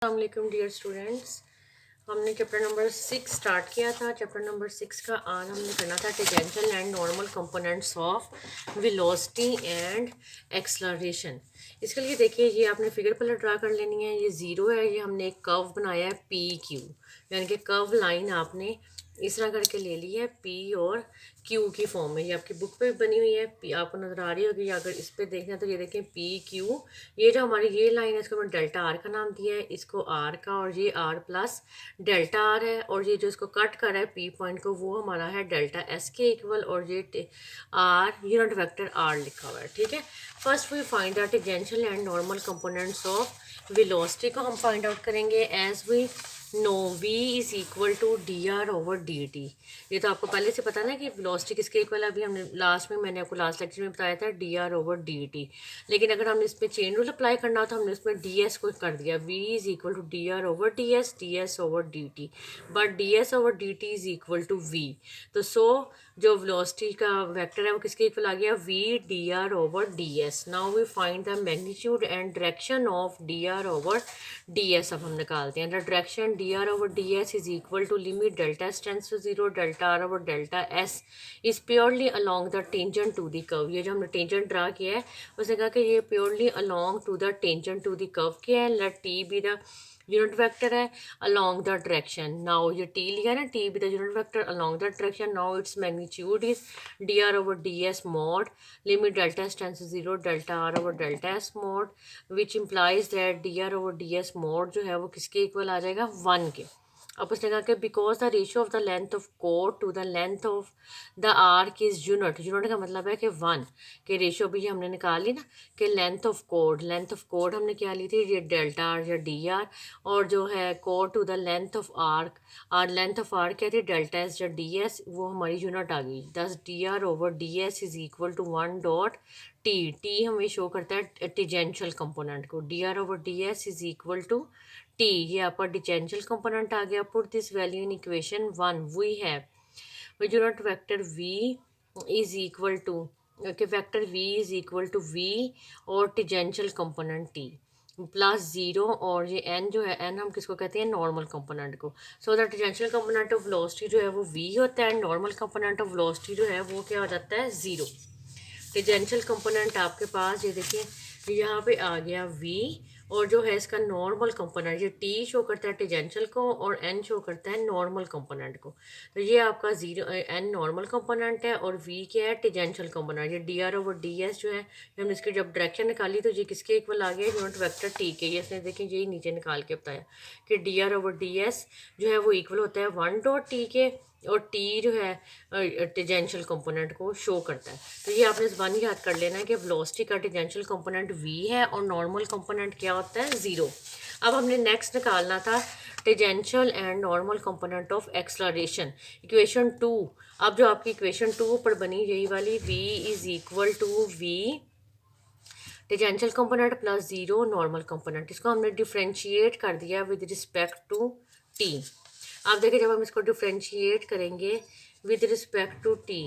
अस्सलाम dear students. हमने chapter number 6 start किया था। चैप्टर नंबर 6 का आज हमने करना था tangential and normal components of velocity and acceleration. इसके लिए देखिए, ये आपने फिगर पहले ड्रा कर लेनी है। ये ज़ीरो है, ये हमने एक कर्व बनाया है पी क्यू, यानी कि कर्व लाइन आपने इस तरह करके ले ली है पी और क्यू की फॉर्म में। ये आपकी बुक पे बनी हुई है, पी आपको नज़र आ रही होगी। अगर इस पे देखना तो ये देखें पी क्यू, ये जो हमारी ये लाइन है इसको मैंने डेल्टा आर का नाम दिया है, इसको आर का, और ये आर प्लस डेल्टा आर है। और ये जो इसको कट कर रहा है पी पॉइंट को, वो हमारा है डेल्टा एस के इक्वल, और ये आर यूनिट वेक्टर आर लिखा हुआ है। ठीक है, first we find the tangential and normal components of velocity को हम फाइंड आउट करेंगे। As we know v is equal to d r over d t. ये तो आपको पहले से पता ना कि वेलोसिटी किसके इक्वल है। अभी हमने लास्ट में, मैंने आपको लास्ट लेक्चर में बताया था D r over d T. लेकिन अगर हमने इसमें चेन रूल अप्लाई करना हो तो हमने इसमें डी एस को कर दिया। V is equal to d r over d s over d t, but d s over d t is equal to v. तो जो वेलोसिटी का वेक्टर है वो किसके इक्वल आ गया, v d r over d s. Now we find the magnitude and direction of d r over d s. अब हम निकालते हैं the direction d r over d s is equal to limit delta s tends to zero, delta r over delta s is purely along the tangent to the curve. ये जो हमने tangent draw किया है उसने कहा कि ये purely along to the tangent to the curve क्या है। Let t be the unit vector है along the direction. Now ये t लिया ना, t with the unit vector along the direction. Now its magnitude is dr over ds mod limit delta s tends to 0 delta r over delta s mod, which implies that dr over ds mod जो है वो किसके equal आ जाएगा, 1 के। अब उसने कहा कि because the ratio of the length of कोड to the length of the arc is unit. Unit का मतलब है कि 1 के रेशियो भी हमने निकाली ना कि लेंथ ऑफ कोड हमने क्या ली थी, ये डेल्टा आर या डी आर, और जो है कोड to the length of arc, और लेंथ ऑफ आर्क क्या थी, डेल्टा एस या डी एस, वो हमारी यूनिट आ गई। Thus d r over d s is equal to 1 dot t. T हमें शो करता है टेंजेंशियल कंपोनेंट को। D r over d s is equal to t, ये आपका टेंजेंशियल कंपोनेंट आ गया। Put this value in equation 1। We have unit vector v is equal to vector v is equal to v और tangential component t plus 0, और ये n जो है, n हम किसको कहते हैं, नॉर्मल कंपोनेंट को। सो the tangential component of velocity जो है वो v होता है, नॉर्मल कंपोनेंट ऑफ वेलोसिटी जो है वो क्या हो जाता है, 0। टेंजेंशियल कंपोनेंट आपके पास ये देखिए यहाँ पे आ गया v, और जो है इसका नॉर्मल कंपोनेंट, ये t शो करता है टेंजेंशियल को और n शो करता है नॉर्मल कंपोनेंट को। तो ये आपका 0 n नॉर्मल कंपोनेंट है और v क्या है, टेंजेंशियल कंपोनेंट। ये D r over d S जो है, हमने इसकी जब डायरेक्शन निकाली तो ये किसके इक्वल आ गया, यूनिट वेक्टर t के। ये इसने देखें यही नीचे निकाल के बताया कि D r over d S जो है वो इक्वल होता है 1 डॉट टी के, और टी जो है टेंजेंशियल कंपोनेंट को शो करता है। तो ये आपने ज़बानी याद कर लेना है कि वेलोसिटी का टेंजेंशियल कंपोनेंट v है और नॉर्मल कंपोनेंट क्या होता है, 0। अब हमने नेक्स्ट निकालना था tangential and normal component of acceleration, equation 2। अब जो आपकी इक्वेशन 2 पर बनी यही वाली, v is equal to v tangential component plus 0 normal component, इसको हमने डिफ्रेंशिएट कर दिया विद रिस्पेक्ट टू t। आप देखिए जब हम इसको डिफ्रेंशिएट करेंगे विद रिस्पेक्ट टू टी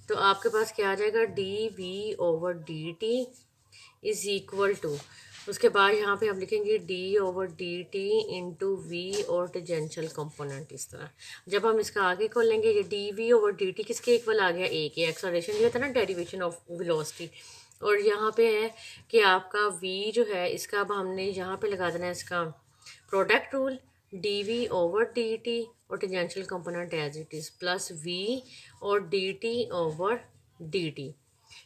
तो आपके पास क्या आ जाएगा, d v over d t is equal to, उसके बाद यहाँ पे हम लिखेंगे d over d t into v और टेंजेंशियल कंपोनेंट। इस तरह जब हम इसका आगे खोल लेंगे, ये d v over d t किसके इक्वल आ गया, ए के। एक्सलरेशन ये था ना डेरिवेशन ऑफ वेलोसिटी, और यहाँ पे है कि आपका v जो है इसका अब हमने यहाँ पे लगा देना है इसका product rule, d v over d t और tangential component as it is plus v और d t over d t.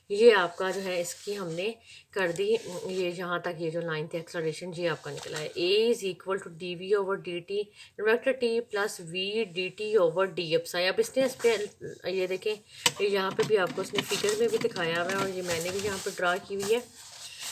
ये आपका जो है इसकी हमने कर दी, ये यहाँ तक ये जो लाइन थी एक्सलरेशन ये आपका निकला है। a is equal to d v over d t vector t plus v d t over d psi. अब इसने इस पर ये देखें, यहाँ पे भी आपको उसने फिगर में भी दिखाया हुआ है और ये मैंने भी यहाँ पे ड्रा की हुई है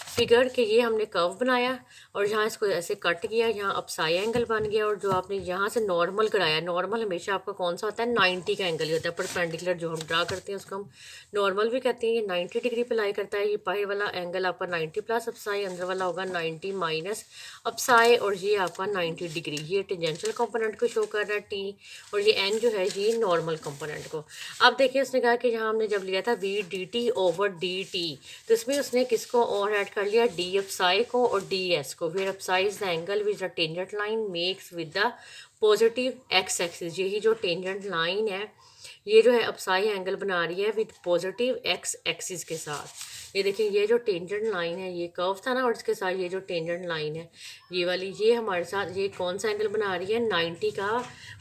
फिगर के। ये हमने कर्व बनाया और यहाँ इसको ऐसे कट किया, यहाँ अपसाई एंगल बन गया, और जो आपने यहाँ से नॉर्मल कराया, नॉर्मल हमेशा आपका कौन सा होता है, 90 का एंगल ही होता है। परपेंडिकुलर जो हम ड्रा करते हैं उसको हम नॉर्मल भी कहते हैं। ये 90 डिग्री पे लाई करता है। ये बाहर वाला एंगल आपका 90 प्लस अपसाई, अंदर वाला होगा 90 माइनस अपसाई, और ये आपका 90 डिग्री। ये टेंजेंशियल कंपोनेंट को शो कर रहा है टी, और ये एन जो है ये नॉर्मल कंपोनेंट को। अब देखिए उसने कहा कि यहाँ हमने जब लिया था v d t over d t, तो इसमें उसने किसको और ऐड कर लिया डी अपसाई को और डी एस को। Where psi is the angle which the tangent line makes with the positive x axis. यही जो टेंजेंट लाइन है ये जो है अपसाई एंगल बना रही है विद पॉजिटिव एक्स एक्सिस के साथ। ये देखिए ये जो टेंजेंट लाइन है ये कर्व था ना, और इसके साथ ये जो टेंजेंट लाइन है ये वाली, ये हमारे साथ ये कौन सा एंगल बना रही है 90 का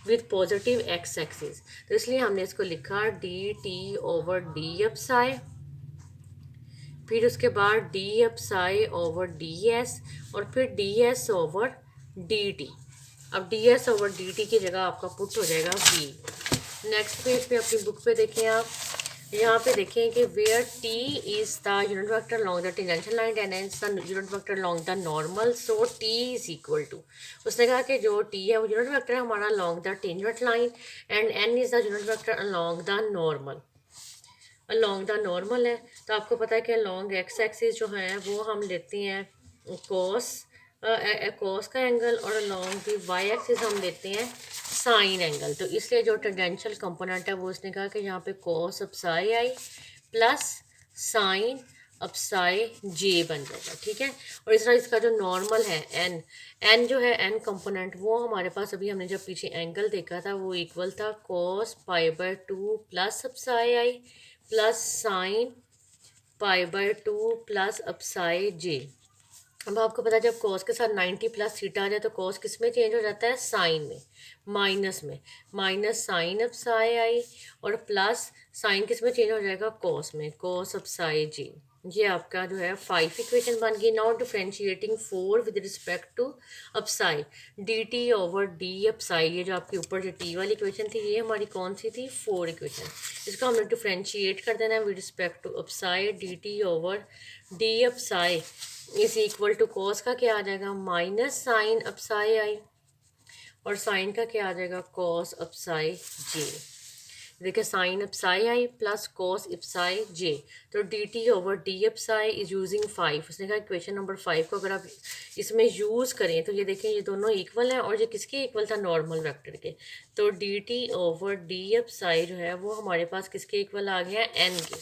विद पॉजिटिव एक्स एक्सिस। तो इसलिए हमने इसको लिखा d t over d psi, फिर उसके बाद d psi over d s और फिर d s over d t. अब d s over d t की जगह आपका पुट हो जाएगा वी। नेक्स्ट पेज पे अपनी बुक पे देखें आप, यहाँ पे देखें कि where t is the unit vector along the tangential line and n is the unit vector along the normal, so t is equal to. उसने कहा कि जो टी है वो यूनिट वेक्टर है हमारा along the tangent line and n is the unit vector along the normal. Along the normal है तो आपको पता है कि लॉन्ग एक्स एक्सिस जो है वो हम लेते हैं कोस कोस का एंगल, और अलॉन्ग दी वाई एक्सिस हम लेते हैं साइन एंगल। तो इसलिए जो टेंजेंशियल कंपोनेंट है वो उसने कहा कि यहाँ पे कोस अपसाई आई प्लस साइन अपसाई जे बन जाएगा, ठीक है। और इस तरह इसका जो नॉर्मल है एन, एन जो है एन कंपोनेंट वो हमारे पास अभी हमने जब पीछे एंगल देखा था वो इक्वल था cos pi by 2 plus psi i plus sine pi by 2 plus psi j. अब आपको पता है जब कॉस के साथ 90 प्लस थीटा आ जाए तो कॉस किस में चेंज हो जाता है, साइन में, माइनस में, माइनस साइन अपसाई आई और प्लस साइन किस में चेंज हो जाएगा, कॉस में, कॉस अपसाई जी। ये आपका जो है 5 इक्वेशन बन गई। Now differentiating 4 with respect to psi, d t over d psi, ये जो आपके ऊपर जो टी वाली इक्वेशन थी ये हमारी कौन सी थी, 4 इक्वेशन। इसको हमने डिफरेंशिएट कर देना है with respect to psi, d t over d psi is equal to cos का क्या आ जाएगा माइनस साइन अपसाई आई और साइन का क्या आ जाएगा कॉस अपसाई जे। देखिए sine psi i plus cos psi j, तो d t over d psi is using 5। उसने कहा इक्वेशन नंबर 5 को अगर आप इसमें यूज़ करें तो ये देखें ये दोनों इक्वल हैं और ये किसके इक्वल था, नॉर्मल वेक्टर के। तो डी टी ओवर डी अपसाई जो है वो हमारे पास किसके इक्वल आ गया, एन के।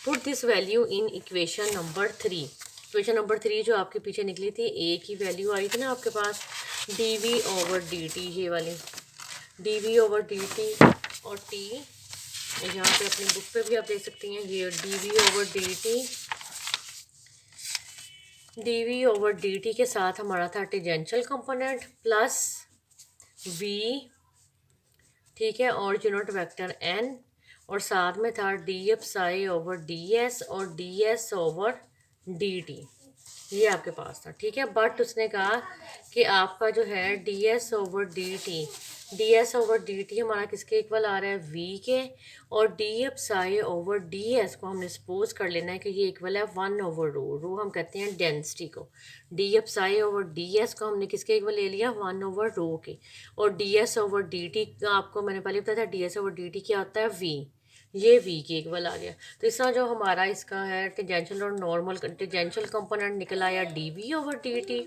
Put this value in equation number 3। Equation number 3 जो आपके पीछे निकली थी, ए की वैल्यू आई थी ना आपके पास d v over d t, ये वाली d v over d t और टी यहाँ पे अपनी बुक पे भी आप देख सकती हैं, ये d v over d t, d v over d t के साथ हमारा था टेंजेंशियल कंपोनेंट प्लस वी, ठीक है, और यूनिट वेक्टर एन, और साथ में था D psi over d s और d s over d t, ये आपके पास था, ठीक है। बट उसने कहा कि आपका जो है D s over d t, D s over d T हमारा किसके इक्वल आ रहा है, वी के, और D psi over d s को हमने सपोज कर लेना है कि ये इक्वल है 1 ओवर रो, रो हम कहते हैं डेंसिटी को। D psi over d s को हमने किसके इक्वल ले लिया, 1 ओवर रो के, और d s over d T का आपको मैंने पहले बताया था D s over d T क्या होता है, वी, ये वी के इक्वल आ गया। तो इस तरह जो हमारा इसका है टेंजेंशियल और नॉर्मल, टेंजेंशियल कंपोनेंट निकल आया d v over d t,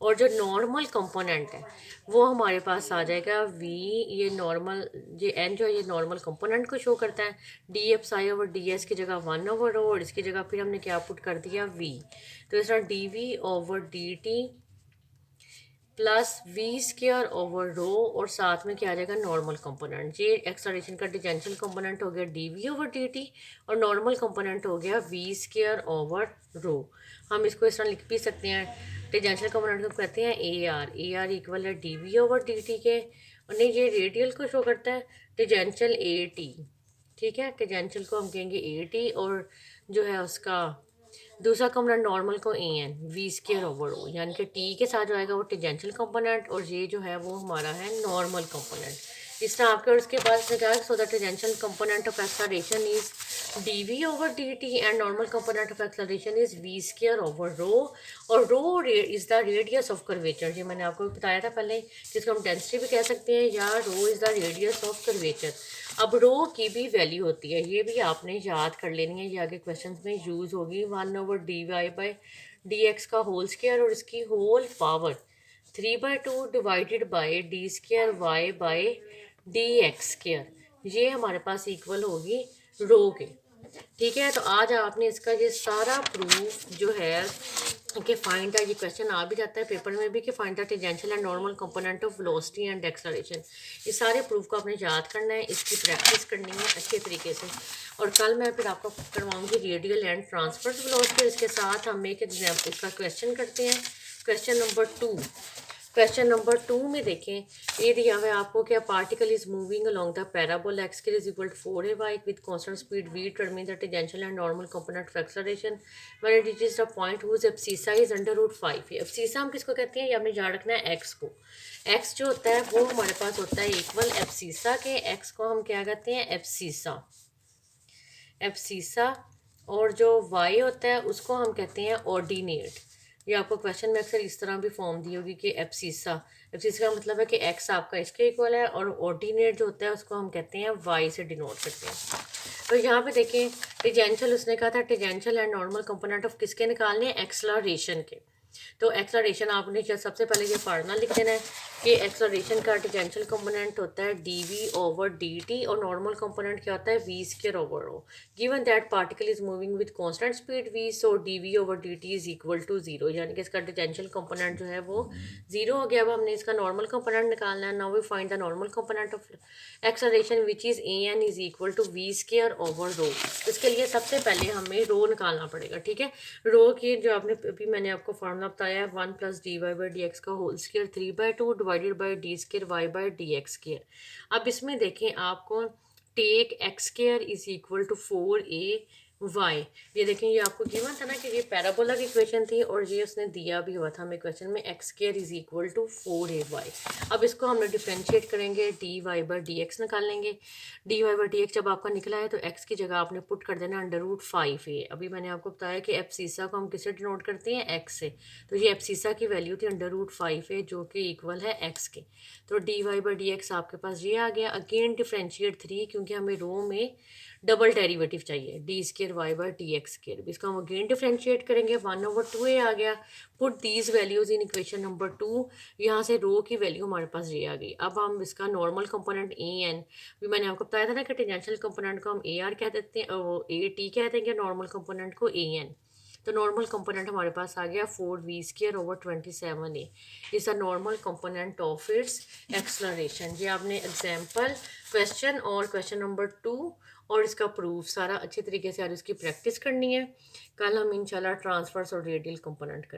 और जो नॉर्मल कंपोनेंट है वो हमारे पास आ जाएगा वी, ये नॉर्मल, ये एन जो है ये नॉर्मल कंपोनेंट को शो करता है, D psi over d S की जगह 1 ओवर रो और इसकी जगह फिर हमने क्या पुट कर दिया, वी। तो इस तरह d v over d t plus v square over rho और साथ में क्या आ जाएगा, नॉर्मल कंपोनेंट। ये एक्सलेरेशन का टेंजेंशियल कंपोनेंट हो गया d v over d t और नॉर्मल कंपोनेंट हो गया वी स्क्वायर ओवर रो। हम इसको इस तरह लिख भी सकते हैं, टेंजेंशियल कंपोनेंट को कहते हैं a r, a r equal है d v over d t के, और नहीं ये रेडियल को शो करता है टेंजेंशियल ए टी, ठीक है, टेंजेंशियल को हम कहेंगे ए टी, और जो है उसका दूसरा कंपोनेंट नॉर्मल को A N, we square over ओ, यानी कि टी के साथ जो आएगा वो टेंजेंशियल कंपोनेंट और ये जो है वो हमारा है नॉर्मल कंपोनेंट। इस तरह आपके, और उसके बाद so the tangential component of acceleration is d v over d t and normal component of acceleration is v square over rho, और rho is the radius of curvature. ये मैंने आपको बताया था पहले, जिसको हम डेंसिटी भी कह सकते हैं या rho is the radius of curvature. अब रो की भी वैल्यू होती है, ये भी आपने याद कर लेनी है, ये आगे क्वेश्चन में यूज़ होगी, 1 over d y by d x का होल स्क्वायर और इसकी whole power 3/2 divided by d square y by d x square, ये हमारे पास इक्वल होगी रो के। ठीक है, तो आज आपने इसका ये सारा प्रूफ जो है कि फाइंड द, ये क्वेश्चन आ भी जाता है पेपर में भी कि find the tangential and normal component of velocity and acceleration, ये सारे प्रूफ को आपने याद करना है, इसकी प्रैक्टिस करनी है अच्छे तरीके से। और कल मैं फिर आपको करवाऊंगी रेडियल एंड ट्रांसवर्स वेलोसिटी। इसके साथ हम एक एग्जाम्पल इसका क्वेश्चन करते हैं। क्वेश्चन नंबर टू में देखें, ये दिया हुआ है आपको कि particle is moving along the parabola x के is equal to 4ay with constant speed v determine the tangential and normal component of acceleration when it reaches the point whose abscissa is under root 5। abscissa हम किसको कहते हैं, ये हमने याद रखना है x को। x जो होता है वो हमारे पास होता है इक्वल abscissa के, x को हम क्या कहते हैं abscissa, और जो y होता है उसको हम कहते हैं ऑर्डिनेट। ये आपको क्वेश्चन में अक्सर इस तरह भी फॉर्म दी होगी कि एब्सिसा का मतलब है कि एक्स आपका इसके इक्वल है, और ऑर्डिनेट जो होता है उसको हम कहते हैं वाई से डिनोट करते हैं। तो यहाँ पे देखें टेंजेंशियल, उसने कहा था tangential and normal component of किसके निकालने हैं, एक्सलरेशन के। तो एक्सलरेशन आपने सबसे पहले ये फार्मूला लिख देना है कि एक्सलरेशन का टेंजेंशियल कंपोनेंट होता है dv/dt, और नॉर्मल कंपोनेंट क्या होता है v²/ρ। Given that particle is moving with constant speed v, so dv/dt is equal to 0, यानी कि इसका टेंजेंशियल कंपोनेंट जो है वो 0 हो गया। अब हमने इसका नॉर्मल कंपोनेंट निकालना है। Now we find the normal component of acceleration which is an is equal to v²/ρ। इसके लिए सबसे पहले हमें रो निकालना पड़ेगा। ठीक है, रो की जो आपने अभी मैंने आपको फार्मूला बताया है 1 + dy/dx का whole square 3/2 divided by d²y/dx²। अब इसमें देखें आपको take x² is equal to 4ay। ये देखें ये आपको गिवन था ना कि ये पैराबोला की इक्वेशन थी, और ये उसने दिया भी हुआ था हमें क्वेश्चन में x² is equal to 4ay। अब इसको हमने डिफ्रेंशिएट करेंगे, dy/dx निकालेंगे। dy/dx जब आपका निकला है तो x की जगह आपने पुट कर देना √5a। अभी मैंने आपको बताया कि एब्सिसा को हम किससे डिनोट करते हैं, x से, तो ये एब्सिसा की वैल्यू थी √5a जो कि इक्वल है x के। तो dy/dx आपके पास ये आ गया। अगेन डिफ्रेंशिएट 3, क्योंकि हमें रो में डबल डेरिवेटिव चाहिए d²y/dx²। इसको हम अगेन डिफ्रेंशिएट करेंगे, 1/2a आ गया। Put these values in equation number 2। यहाँ से रो की वैल्यू हमारे पास ये आ गई। अब हम इसका नॉर्मल कंपोनेंट an, भी मैंने आपको बताया था ना कि टेंजेंशियल कंपोनेंट को हम ar कह देते हैं, at कह देंगे, नॉर्मल कंपोनेंट को an। तो नॉर्मल कंपोनेंट हमारे पास आ गया 4v²/27a is a normal component of its acceleration. ये आपने एग्जाम्पल, क्वेश्चन और क्वेश्चन नंबर 2 और इसका प्रूफ सारा अच्छे तरीके से आज इसकी प्रैक्टिस करनी है। कल हम इंशाल्लाह ट्रांसफर्स और रेडियल कंपोनेंट करेंगे।